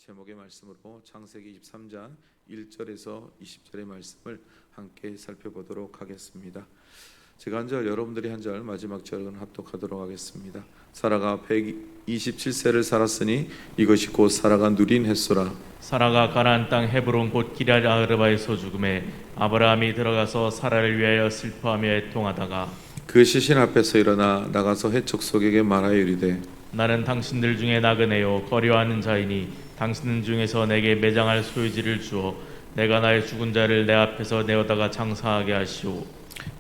제목의 말씀으로 창세기 23장 1절에서 20절의 말씀을 함께 살펴보도록 하겠습니다. 제가 한 절, 여러분들이 한 절, 마지막 절은 합독하도록 하겠습니다. 사라가 127세를 살았으니 이것이 곧 사라가 누린 햇소라. 사라가 가나안 땅 헤브론 곧 기럇 아르바에서 죽음에 아브라함이 들어가서 사라를 위하여 슬퍼하며 애통하다가 그 시신 앞에서 일어나 나가서 헷 족속에게 말하여 이르되 나는 당신들 중에 나그네요 거류하는 자이니 당신 중에서 내게 매장할 소유지를 주어 내가 나의 죽은 자를 내 앞에서 내어다가 장사하게 하시오.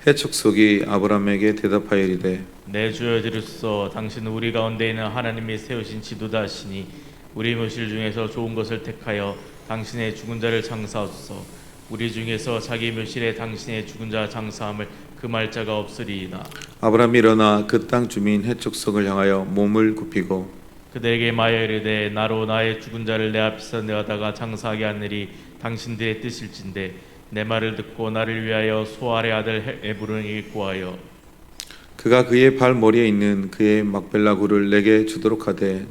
헷 족속이 아브라함에게 대답하여 이르되 내 주여 들으소서. 당신은 우리 가운데 있는 하나님이 세우신 지도자 하시니 우리 묘실 중에서 좋은 것을 택하여 당신의 죽은 자를 장사하소서. 우리 중에서 자기 묘실에 당신의 죽은 자 장사함을 금할 자가 없으리이다. 아브라함이 일어나 그 땅 주민 헷 족속을 향하여 몸을 굽히고 그들에게 말하여 이르되 나로 나의 죽은 자를 내 앞에서 내어다가 장사하게 하느니 당신들의 뜻일진데 내 말을 듣고 나를 위하여 소알의 아들 에브론이 구하여 그가 그의 발머리에 있는 그의 막벨라 굴을 내게 주도록 하되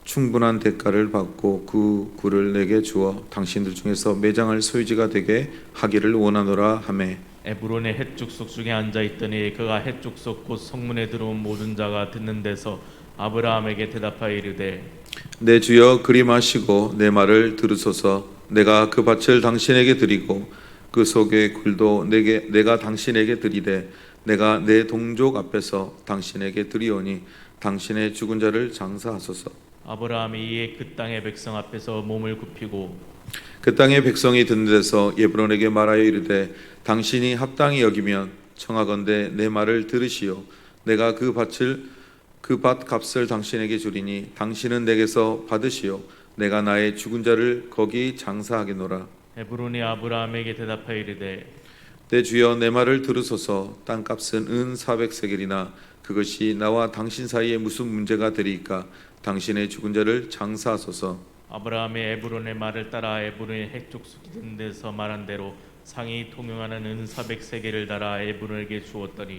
충분한 대가를 받고 그 굴을 내게 주어 당신들 중에서 매장할 소유지가 되게 하기를 원하노라 하매 에브론의 헷 족속 중에 앉아 있더니 그가 헷 족속 곧 성문에 들어온 모든 자가 듣는 데서 아브라함에게 대답하여 이르되 내 주여 그리 마시고 내 말을 들으소서. 내가 그 밭을 당신에게 드리고 그 속의 굴도 내가 당신에게 드리되 내가 내 동족 앞에서 당신에게 드리오니 당신의 죽은 자를 장사하소서. 아브라함이 이에 그 땅의 백성 앞에서 몸을 굽히고 그 땅의 백성이 듣는 데서 에브론에게 말하여 이르되 당신이 합당히 여기면 청하건대 내 말을 들으시오. 내가 그 밭 값을 당신에게 주리니 당신은 내게서 받으시오. 내가 나의 죽은 자를 거기 장사하겠노라. 에브론이 아브라함에게 대답하여 이르되 내 주여 내 말을 들으소서. 땅값은 은 400세겔이나 그것이 나와 당신 사이에 무슨 문제가 되리이까. 당신의 죽은 자를 장사하소서. 아브라함이 에브론의 말을 따라 에브론의 헷 족속이 듣는 데서 말한 대로 상이 통용하는 은 400세겔을 달아 에브론에게 주었더니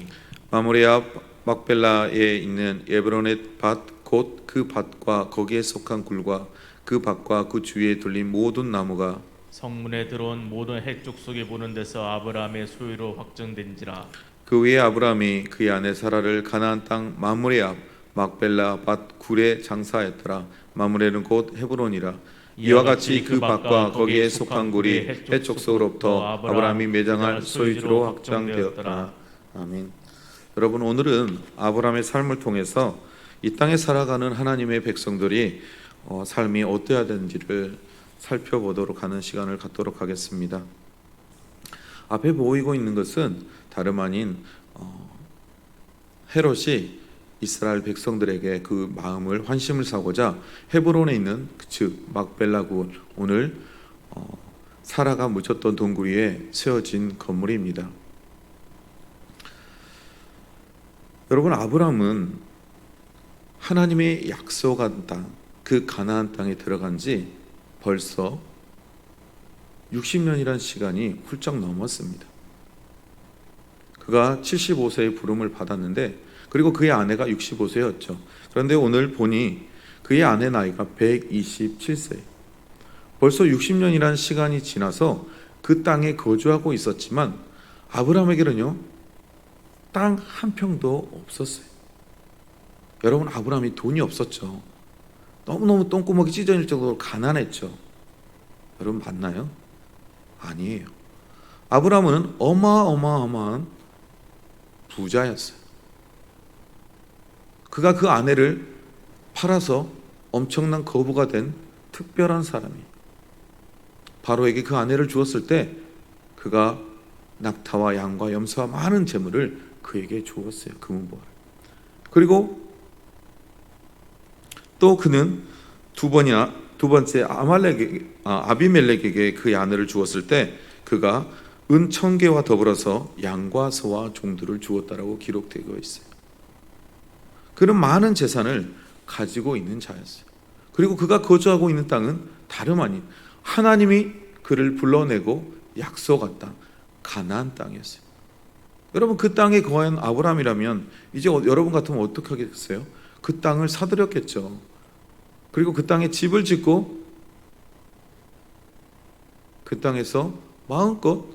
마므레 앞 막벨라에 있는 에브론의 밭 곧 그 밭과 거기에 속한 굴과 그 밭과 그 주위에 둘린 모든 나무가 성문에 들어온 모든 헷 족속이 보는 데서 아브라함의 소유로 확정된지라. 그 위에 아브라함이 그의 아내 사라를 가나안 땅 마므레 앞 막벨라 밭 굴에 장사하였더라. 마므레는 곧 헤브론이라. 이와 같이 그 밭과 거기에 속한 굴이 헷 족속으로부터 아브라함이 매장할 소유주로 확정되었더라. 아멘. 여러분, 오늘은 아브라함의 삶을 통해서 이 땅에 살아가는 하나님의 백성들이 삶이 어떠해야 되는지를 살펴보도록 하는 시간을 갖도록 하겠습니다. 앞에 보이고 있는 것은 다름 아닌 헤롯이 이스라엘 백성들에게 그 마음을 환심을 사고자 헤브론에 있는 즉 막벨라 굴, 오늘 사라가 묻혔던 동굴 위에 세워진 건물입니다. 여러분, 아브라함은 하나님의 약속한 땅, 그 가나안 땅에 들어간 지 벌써 60년이란 시간이 훌쩍 넘었습니다. 그가 75세의 부름을 받았는데, 그리고 그의 아내가 65세였죠. 그런데 오늘 보니 그의 아내 나이가 127세. 벌써 60년이란 시간이 지나서 그 땅에 거주하고 있었지만 아브라함에게는요, 땅 한 평도 없었어요. 여러분, 아브라함이 돈이 없었죠. 너무너무 똥구멍이 찢어질 정도로 가난했죠. 여러분, 맞나요? 아니에요. 아브라함은 어마어마한 부자였어요. 그가 그 아내를 팔아서 엄청난 거부가 된 특별한 사람이에요. 바로에게 그 아내를 주었을 때 그가 낙타와 양과 염소와 많은 재물을 그에게 주었어요. 금은보화를. 그리고 또 그는 두 번째 아비멜렉에게 그의 아내를 주었을 때 그가 은 1000개와 더불어서 양과 소와 종들을 주었다라고 기록되어 있어요. 그는 많은 재산을 가지고 있는 자였어요. 그리고 그가 거주하고 있는 땅은 다름 아닌 하나님이 그를 불러내고 약속한 땅, 가나안 땅이었어요. 여러분, 그 땅에 거한 아브라함이라면 이제 여러분 같으면 어떻게 하겠어요? 그 땅을 사들였겠죠. 그리고 그 땅에 집을 짓고 그 땅에서 마음껏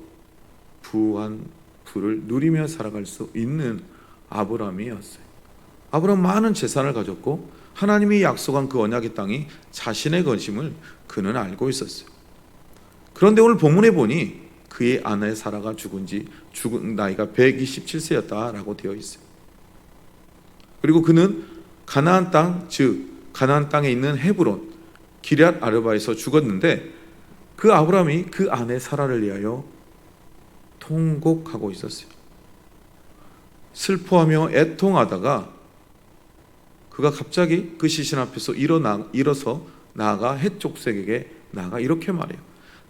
부한 부를 누리며 살아갈 수 있는 아브라함이었어요. 아브라함 많은 재산을 가졌고 하나님이 약속한 그 언약의 땅이 자신의 것임을 그는 알고 있었어요. 그런데 오늘 본문에 보니 그의 아내 사라가 죽은 나이가 127세였다라고 되어 있어요. 그리고 그는 가나안 땅, 즉 가나안 땅에 있는 헤브론 기럇 아르바에서 죽었는데 그 아브라함이 그 아내 사라를 위하여 통곡하고 있었어요. 슬퍼하며 애통하다가 그가 갑자기 그 시신 앞에서 일어서 나아가 헷족색에게 나아가 이렇게 말해요.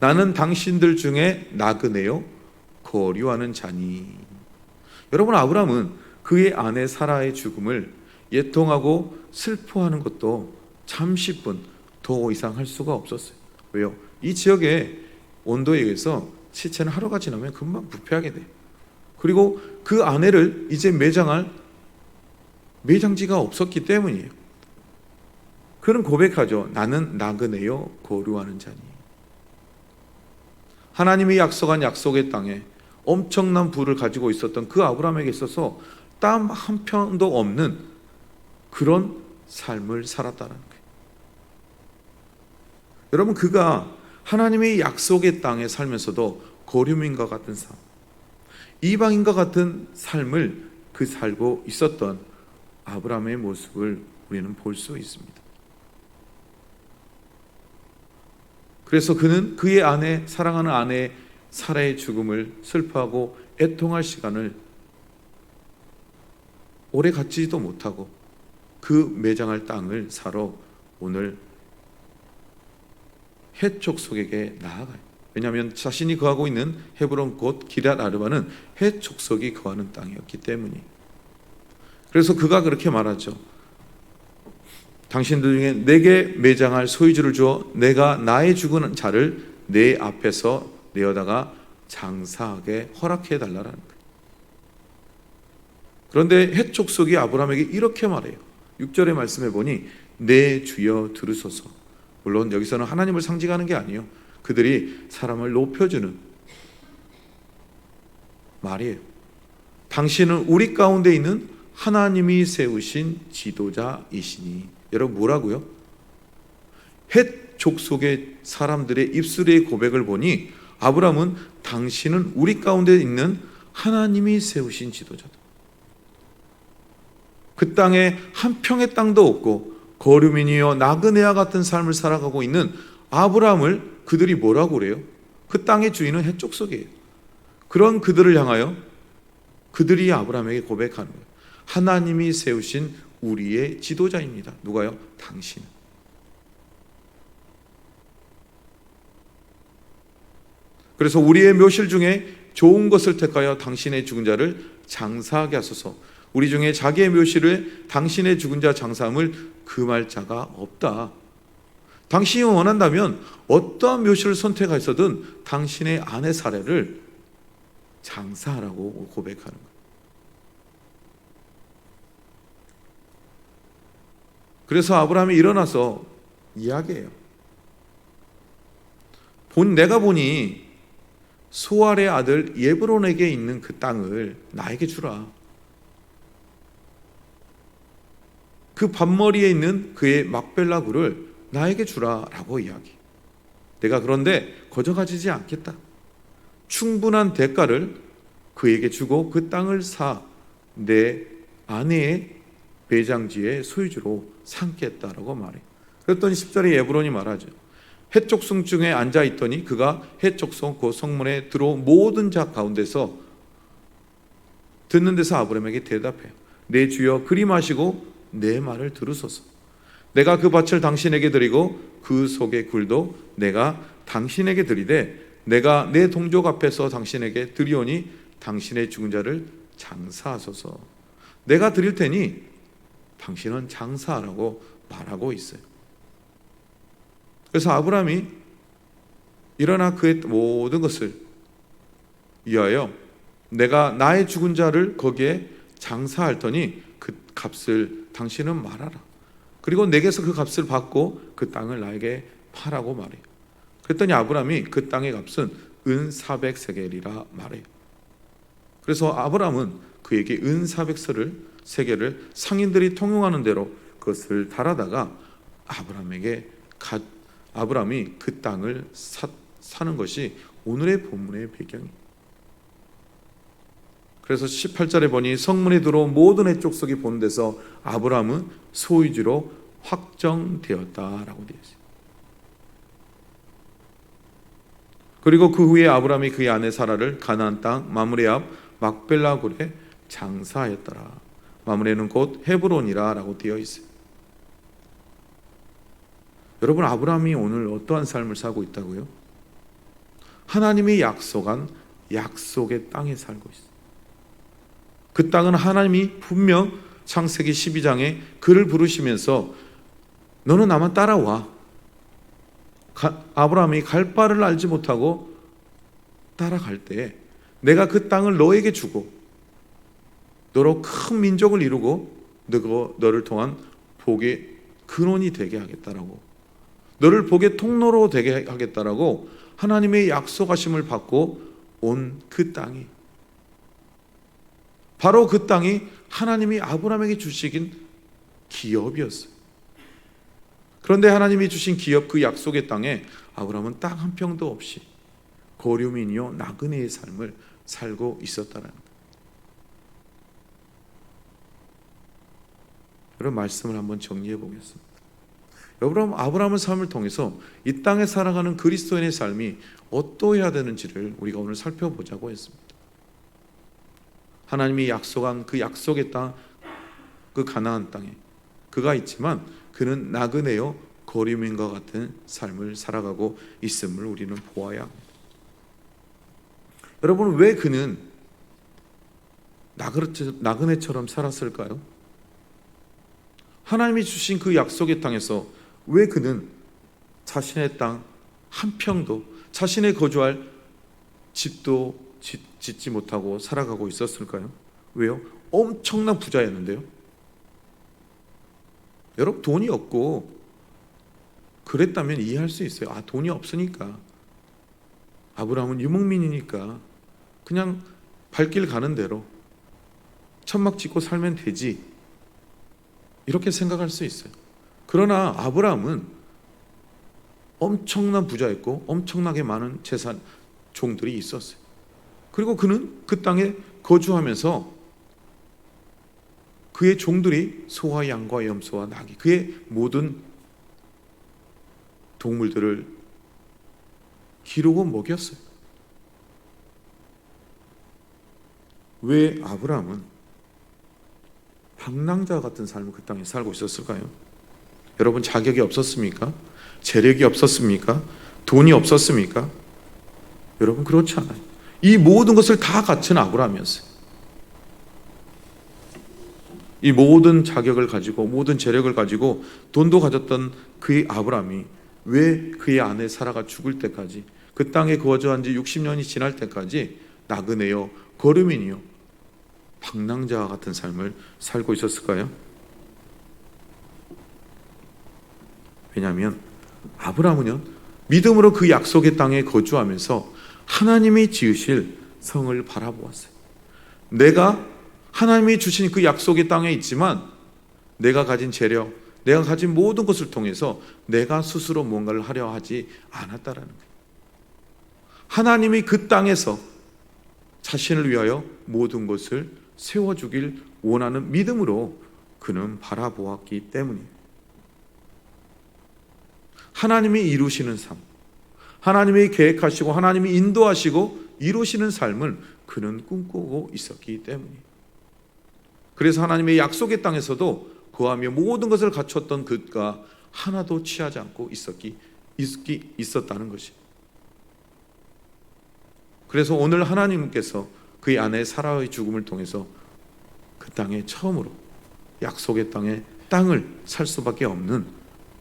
나는 당신들 중에 나그네요 거류하는 자니. 여러분, 아브라함은 그의 아내 사라의 죽음을 애통하고 슬퍼하는 것도 잠시뿐 더 이상 할 수가 없었어요. 왜요? 이 지역의 온도에 의해서 시체는 하루가 지나면 금방 부패하게 돼요. 그리고 그 아내를 이제 매장할 매장지가 없었기 때문이에요. 그는 고백하죠. 나는 나그네요 거류하는 자니. 하나님이 약속한 약속의 땅에 엄청난 부를 가지고 있었던 그 아브라함에게 있어서 땀 한 편도 없는 그런 삶을 살았다는 거예요. 여러분, 그가 하나님의 약속의 땅에 살면서도 거류민과 같은 삶, 이방인과 같은 삶을 그 살고 있었던 아브라함의 모습을 우리는 볼 수 있습니다. 그래서 그는 그의 아내, 사랑하는 아내 사라의 죽음을 슬퍼하고 애통할 시간을 오래 갖지도 못하고 그 매장할 땅을 사러 오늘 헷족속에게 나아가요. 왜냐하면 자신이 거하고 있는 헤브론 곧 기럇 아르바는 헷족속이 거하는 땅이었기 때문이에요. 그래서 그가 그렇게 말하죠. 당신들 중에 내게 매장할 소유주를 주어 내가 나의 죽은 자를 내 앞에서 내어다가 장사하게 허락해 달라는 거예요. 그런데 헷족속이 아브라함에게 이렇게 말해요. 6절의 말씀해 보니 내 주여 들으소서. 물론 여기서는 하나님을 상징하는 게 아니에요. 그들이 사람을 높여주는 말이에요. 당신은 우리 가운데 있는 하나님이 세우신 지도자이시니. 여러분, 뭐라고요? 헷 족속의 사람들의 입술의 고백을 보니 아브라함은 당신은 우리 가운데 있는 하나님이 세우신 지도자다. 그 땅에 한 평의 땅도 없고 거류민이여 나그네와 같은 삶을 살아가고 있는 아브라함을 그들이 뭐라고 그래요? 그 땅의 주인은 헷 족속이에요. 그런 그들을 향하여 그들이 아브라함에게 고백하는 거예요. 하나님이 세우신 우리의 지도자입니다. 누가요? 당신. 그래서 우리의 묘실 중에 좋은 것을 택하여 당신의 죽은 자를 장사하게 하소서. 우리 중에 자기의 묘실에 당신의 죽은 자 장사함을 금할 자가 없다. 당신이 원한다면 어떠한 묘실을 선택하였든 당신의 아내 사례를 장사하라고 고백하는 거예요. 그래서 아브라함이 일어나서 이야기해요. 내가 보니 소알의 아들 예브론에게 있는 그 땅을 나에게 주라. 그 밭머리에 있는 그의 막벨라 굴을 나에게 주라라고 이야기. 내가 그런데 거저가지지 않겠다. 충분한 대가를 그에게 주고 그 땅을 사 내 아내의 매장지의 소유주로 삼겠다라고 말해. 그랬더니 10절에 예브론이 말하죠. 헷족성 중에 앉아있더니 그가 헷족성 그 성문에 들어온 모든 자 가운데서 듣는 데서 아브라함에게 대답해요. 내 주여 그리 마시고 내 말을 들으소서. 내가 그 밭을 당신에게 드리고 그 속의 굴도 내가 당신에게 드리되 내가 내 동족 앞에서 당신에게 드리오니 당신의 죽은 자를 장사하소서. 내가 드릴 테니 당신은 장사하라고 말하고 있어요. 그래서 아브라함이 일어나 그의 모든 것을 위하여 내가 나의 죽은 자를 거기에 장사할 터니 그 값을 당신은 말하라. 그리고 내게서 그 값을 받고 그 땅을 나에게 파라고 말해요. 그랬더니 아브라함이 그 땅의 값은 은 400세겔이라 말해요. 그래서 아브라함은 그에게 은 400세겔을 상인들이 통용하는 대로 그것을 달아다가 아브라함이 그 땅을 사는 것이 오늘의 본문의 배경이에요. 그래서 18절에 보니 성문에 들어온 모든 해족속이 보는 데서 아브라함은 소유주로 확정되었다라고 되어 있어요. 그리고 그 후에 아브라함이 그의 아내 사라를 가나안 땅 마므레 앞 막벨라 굴에 장사하였더라. 마므레는 곧 헤브론이라 라고 되어 있어요. 여러분, 아브라함이 오늘 어떠한 삶을 살고 있다고요? 하나님이 약속한 약속의 땅에 살고 있어요. 그 땅은 하나님이 분명 창세기 12장에 그를 부르시면서 너는 나만 따라와. 아브라함이 갈 바를 알지 못하고 따라갈 때에 내가 그 땅을 너에게 주고 너로 큰 민족을 이루고 너를 통한 복의 근원이 되게 하겠다라고, 너를 복의 통로로 되게 하겠다라고 하나님의 약속하심을 받고 온 그 땅이, 바로 그 땅이 하나님이 아브라함에게 주시긴 기업이었어요. 그런데 하나님이 주신 기업, 그 약속의 땅에 아브라함은 땅 한 평도 없이 거류민이요 나그네의 삶을 살고 있었다는 거예요. 여러분, 말씀을 한번 정리해 보겠습니다. 여러분, 아브라함의 삶을 통해서 이 땅에 살아가는 그리스도인의 삶이 어떠해야 되는지를 우리가 오늘 살펴보자고 했습니다. 하나님이 약속한 그 약속의 땅, 그 가나안 땅에 그가 있지만 그는 나그네요 거류민과 같은 삶을 살아가고 있음을 우리는 보아야 합니다. 여러분, 왜 그는 나그네처럼 살았을까요? 하나님이 주신 그 약속의 땅에서 왜 그는 자신의 땅 한 평도, 자신의 거주할 집도 짓지 못하고 살아가고 있었을까요? 왜요? 엄청난 부자였는데요. 여러분, 돈이 없고 그랬다면 이해할 수 있어요. 돈이 없으니까, 아브라함은 유목민이니까 그냥 발길 가는 대로 천막 짓고 살면 되지, 이렇게 생각할 수 있어요. 그러나 아브라함은 엄청난 부자였고 엄청나게 많은 재산, 종들이 있었어요. 그리고 그는 그 땅에 거주하면서 그의 종들이 소와 양과 염소와 나귀, 그의 모든 동물들을 기르고 먹였어요. 왜 아브라함은 방랑자 같은 삶을 그 땅에 살고 있었을까요? 여러분, 자격이 없었습니까? 재력이 없었습니까? 돈이 없었습니까? 여러분, 그렇지 않아요. 이 모든 것을 다 갖춘 아브라함이었어요. 이 모든 자격을 가지고 모든 재력을 가지고 돈도 가졌던 그의 아브라함이 왜 그의 아내 사라가 죽을 때까지, 그 땅에 거주한 지 60년이 지날 때까지 나그네요 거류민이요 방랑자와 같은 삶을 살고 있었을까요? 왜냐하면 아브라함은요 믿음으로 그 약속의 땅에 거주하면서 하나님이 지으실 성을 바라보았어요. 내가 하나님이 주신 그 약속의 땅에 있지만 내가 가진 재력, 내가 가진 모든 것을 통해서 내가 스스로 뭔가를 하려 하지 않았다라는 거예요. 하나님이 그 땅에서 자신을 위하여 모든 것을 세워주길 원하는 믿음으로 그는 바라보았기 때문이에요. 하나님이 이루시는 삶, 하나님이 계획하시고 하나님이 인도하시고 이루시는 삶을 그는 꿈꾸고 있었기 때문이에요. 그래서 하나님의 약속의 땅에서도 거하며 모든 것을 갖췄던 그가 하나도 취하지 않고 있었다는 것이에요. 그래서 오늘 하나님께서 그의 아내 사라의 죽음을 통해서 그 땅에 처음으로 약속의 땅을 살 수밖에 없는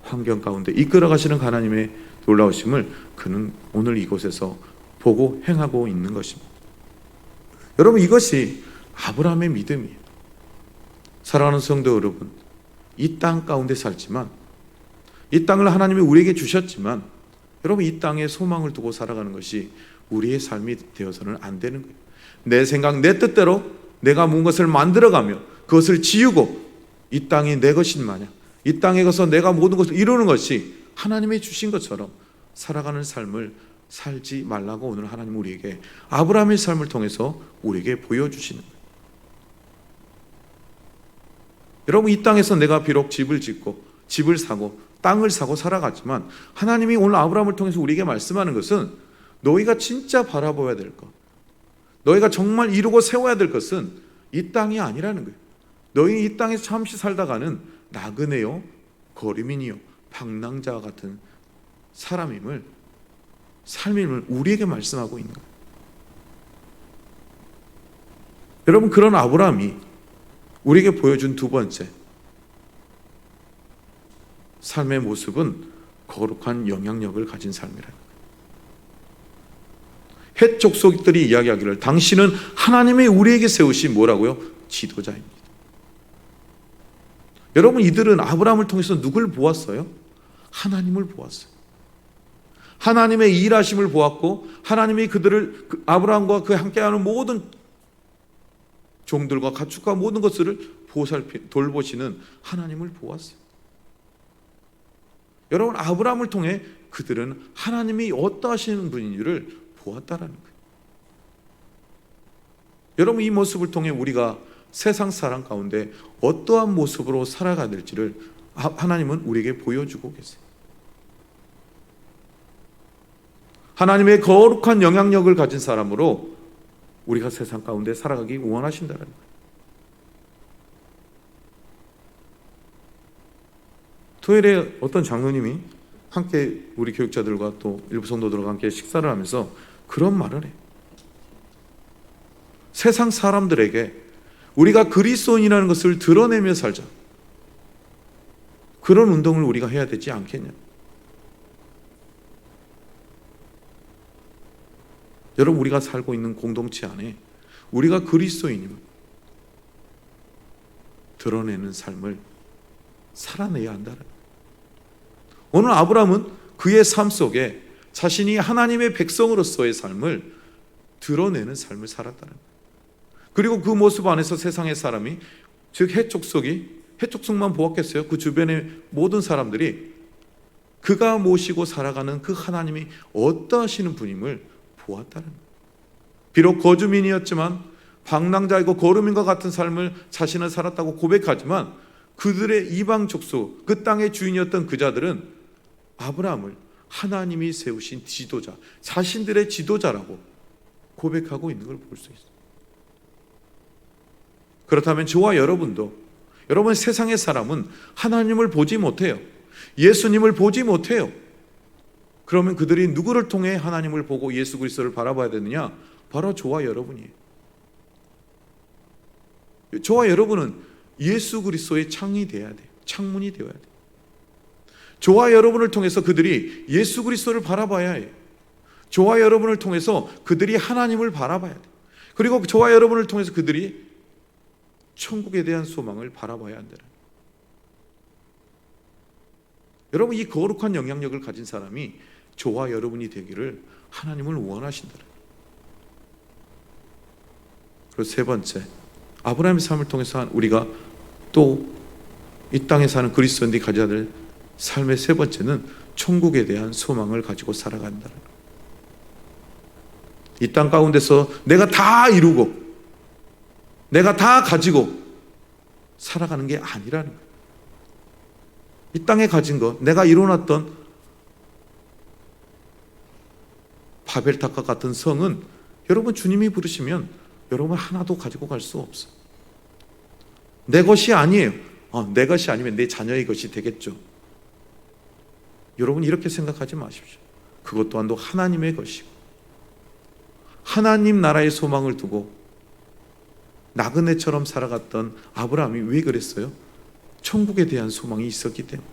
환경 가운데 이끌어 가시는 하나님의 놀라우심을 그는 오늘 이곳에서 보고 행하고 있는 것입니다. 여러분, 이것이 아브라함의 믿음이에요. 사랑하는 성도 여러분, 이 땅 가운데 살지만, 이 땅을 하나님이 우리에게 주셨지만 여러분, 이 땅에 소망을 두고 살아가는 것이 우리의 삶이 되어서는 안 되는 거예요. 내 생각, 내 뜻대로 내가 무엇을 만들어가며 그것을 지우고 이 땅이 내 것인 마냥 이 땅에 가서 내가 모든 것을 이루는 것이 하나님이 주신 것처럼 살아가는 삶을 살지 말라고 오늘 하나님 우리에게 아브라함의 삶을 통해서 우리에게 보여주시는 거예요. 여러분, 이 땅에서 내가 비록 집을 짓고 집을 사고 땅을 사고 살아갔지만 하나님이 오늘 아브라함을 통해서 우리에게 말씀하는 것은 너희가 진짜 바라봐야 될 것, 너희가 정말 이루고 세워야 될 것은 이 땅이 아니라는 거예요. 너희 이 땅에서 잠시 살다가는 나그네요, 거류민이요, 방랑자와 같은 삶임을 우리에게 말씀하고 있는 거예요. 여러분, 그런 아브라함이 우리에게 보여준 두 번째 삶의 모습은 거룩한 영향력을 가진 삶이라는 거예요. 헷 족속들이 이야기하기를 당신은 하나님의 우리에게 세우신 뭐라고요? 지도자입니다. 여러분, 이들은 아브라함을 통해서 누굴 보았어요? 하나님을 보았어요. 하나님의 일하심을 보았고 하나님이 그들을 아브라함과 그 함께하는 모든 종들과 가축과 모든 것들을 돌보시는 하나님을 보았어요. 여러분, 아브라함을 통해 그들은 하나님이 어떠하시는 분인지를 보았다라는 거예요. 여러분, 이 모습을 통해 우리가 세상 사람 가운데 어떠한 모습으로 살아가야 될지를 하나님은 우리에게 보여주고 계세요. 하나님의 거룩한 영향력을 가진 사람으로 우리가 세상 가운데 살아가기 원하신다는 거예요. 토요일에 어떤 장로님이 함께 우리 교육자들과 또 일부 성도들과 함께 식사를 하면서 그런 말을 해요. 세상 사람들에게 우리가 그리스도인이라는 것을 드러내며 살자, 그런 운동을 우리가 해야 되지 않겠냐. 여러분, 우리가 살고 있는 공동체 안에 우리가 그리스도인임을 드러내는 삶을 살아내야 한다는 거예요. 오늘 아브라함은 그의 삶 속에 자신이 하나님의 백성으로서의 삶을 드러내는 삶을 살았다는 거예요. 그리고 그 모습 안에서 세상의 사람이, 즉 해족속만 보았겠어요? 그 주변의 모든 사람들이 그가 모시고 살아가는 그 하나님이 어떠하시는 분임을 보았다는 거예요. 비록 거주민이었지만 방랑자이고 거류민과 같은 삶을 자신은 살았다고 고백하지만 그들의 이방 족속, 그 땅의 주인이었던 그 자들은 아브라함을 하나님이 세우신 지도자, 자신들의 지도자라고 고백하고 있는 걸 볼 수 있어요. 그렇다면 저와 여러분도, 여러분, 세상의 사람은 하나님을 보지 못해요. 예수님을 보지 못해요. 그러면 그들이 누구를 통해 하나님을 보고 예수 그리스도를 바라봐야 되느냐? 바로 저와 여러분이에요. 저와 여러분은 예수 그리스도의 창이 되어야 돼요. 창문이 되어야 돼요. 저와 여러분을 통해서 그들이 예수 그리스도를 바라봐야 해요. 저와 여러분을 통해서 그들이 하나님을 바라봐야 돼요. 그리고 저와 여러분을 통해서 그들이 천국에 대한 소망을 바라봐야 한다. 여러분, 이 거룩한 영향력을 가진 사람이 저와 여러분이 되기를 하나님을 원하신다. 그리고 세 번째, 아브라함의 삶을 통해서 우리가 또 이 땅에 사는 그리스도인들이 가져야 될 삶의 세 번째는 천국에 대한 소망을 가지고 살아간다. 이 땅 가운데서 내가 다 이루고 내가 다 가지고 살아가는 게 아니라는 거예요. 이 땅에 가진 것, 내가 이뤄놨던 바벨탑과 같은 성은 여러분, 주님이 부르시면 여러분 하나도 가지고 갈 수 없어요. 내 것이 아니에요. 내 것이 아니면 내 자녀의 것이 되겠죠. 여러분, 이렇게 생각하지 마십시오. 그것 또한도 하나님의 것이고 하나님 나라의 소망을 두고 나그네처럼 살아갔던 아브라함이 왜 그랬어요? 천국에 대한 소망이 있었기 때문에.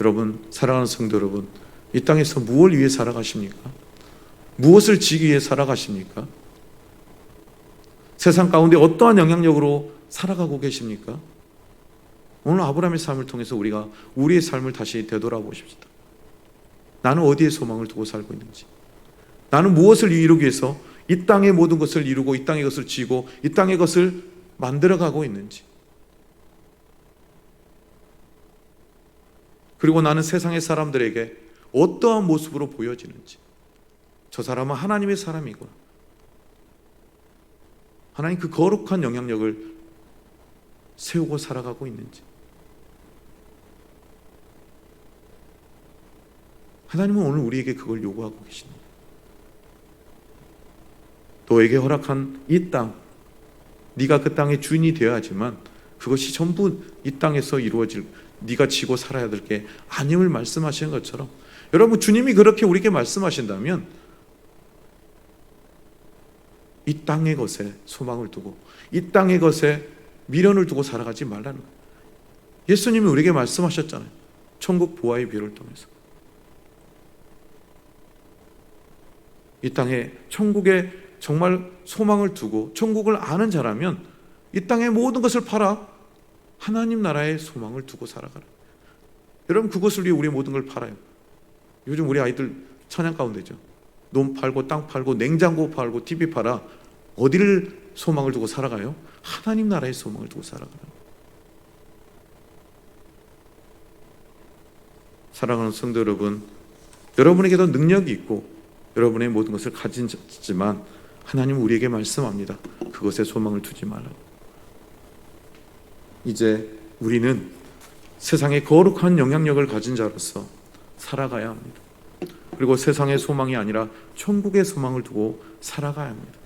여러분, 사랑하는 성도 여러분, 이 땅에서 무엇을 위해 살아가십니까? 무엇을 지기 위해 살아가십니까? 세상 가운데 어떠한 영향력으로 살아가고 계십니까? 오늘 아브라함의 삶을 통해서 우리가 우리의 삶을 다시 되돌아보십시다. 나는 어디에 소망을 두고 살고 있는지, 나는 무엇을 이루기 위해서 이 땅의 모든 것을 이루고 이 땅의 것을 쥐고 이 땅의 것을 만들어가고 있는지, 그리고 나는 세상의 사람들에게 어떠한 모습으로 보여지는지, 저 사람은 하나님의 사람이구나, 하나님 그 거룩한 영향력을 세우고 살아가고 있는지, 하나님은 오늘 우리에게 그걸 요구하고 계십니다. 너에게 허락한 이 땅, 네가 그 땅의 주인이 되어야 하지만 그것이 전부 이 땅에서 이루어질, 네가 지고 살아야 될 게 아님을 말씀하시는 것처럼, 여러분 주님이 그렇게 우리에게 말씀하신다면 이 땅의 것에 소망을 두고 이 땅의 것에 미련을 두고 살아가지 말라는 거예요. 예수님이 우리에게 말씀하셨잖아요. 천국 보화의 비유를 통해서 이 땅에 천국에 정말 소망을 두고 천국을 아는 자라면 이 땅의 모든 것을 팔아 하나님 나라의 소망을 두고 살아가라. 여러분 그것을 위해 우리 모든 걸 팔아요. 요즘 우리 아이들 찬양 가운데죠. 논 팔고 땅 팔고 냉장고 팔고 TV 팔아 어디를 소망을 두고 살아가요? 하나님 나라의 소망을 두고 살아가라. 사랑하는 성도 여러분, 여러분에게도 능력이 있고 여러분의 모든 것을 가지지만 하나님은 우리에게 말씀합니다. 그것에 소망을 두지 말라고. 이제 우리는 세상에 거룩한 영향력을 가진 자로서 살아가야 합니다. 그리고 세상의 소망이 아니라 천국의 소망을 두고 살아가야 합니다.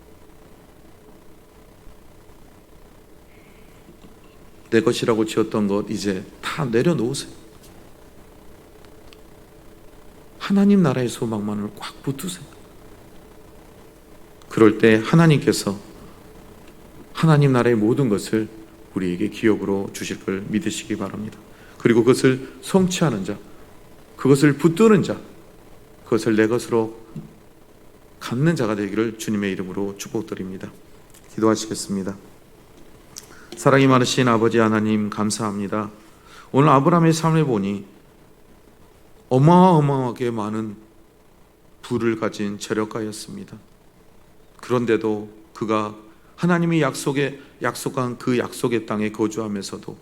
내 것이라고 지었던 것 이제 다 내려놓으세요. 하나님 나라의 소망만을 꽉 붙드세요. 그럴 때 하나님께서 하나님 나라의 모든 것을 우리에게 기업으로 주실 걸 믿으시기 바랍니다. 그리고 그것을 성취하는 자, 그것을 붙드는 자, 그것을 내 것으로 갖는 자가 되기를 주님의 이름으로 축복드립니다. 기도하시겠습니다. 사랑이 많으신 아버지 하나님 감사합니다. 오늘 아브라함의 삶을 보니 어마어마하게 많은 부를 가진 재력가였습니다. 그런데도 그가 하나님이 약속한 그 약속의 땅에 거주하면서도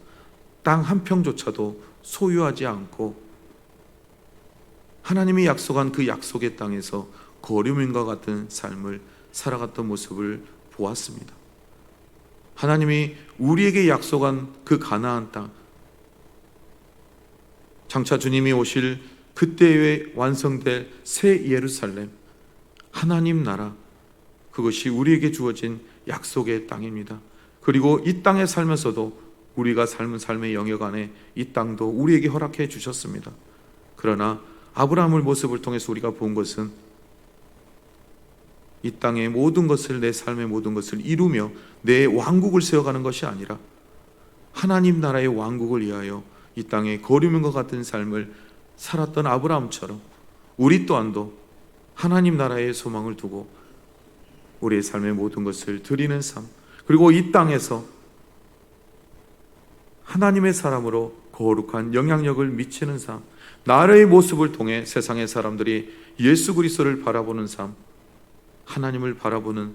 땅 한 평조차도 소유하지 않고 하나님이 약속한 그 약속의 땅에서 거류민과 같은 삶을 살아갔던 모습을 보았습니다. 하나님이 우리에게 약속한 그 가나안 땅, 장차 주님이 오실 그때에 완성될 새 예루살렘, 하나님 나라, 그것이 우리에게 주어진 약속의 땅입니다. 그리고 이 땅에 살면서도 우리가 삶은 삶의 영역 안에 이 땅도 우리에게 허락해 주셨습니다. 그러나 아브라함의 모습을 통해서 우리가 본 것은 이 땅의 모든 것을, 내 삶의 모든 것을 이루며 내 왕국을 세워가는 것이 아니라 하나님 나라의 왕국을 위하여 이 땅에 거류민과 같은 삶을 살았던 아브라함처럼 우리 또한도 하나님 나라의 소망을 두고 우리의 삶의 모든 것을 드리는 삶, 그리고 이 땅에서 하나님의 사람으로 거룩한 영향력을 미치는 삶, 나의 모습을 통해 세상의 사람들이 예수 그리스도를 바라보는 삶, 하나님을 바라보는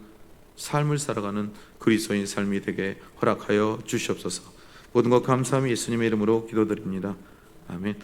삶을 살아가는 그리스도인 삶이 되게 허락하여 주시옵소서. 모든 것 감사함이 예수님의 이름으로 기도드립니다. 아멘.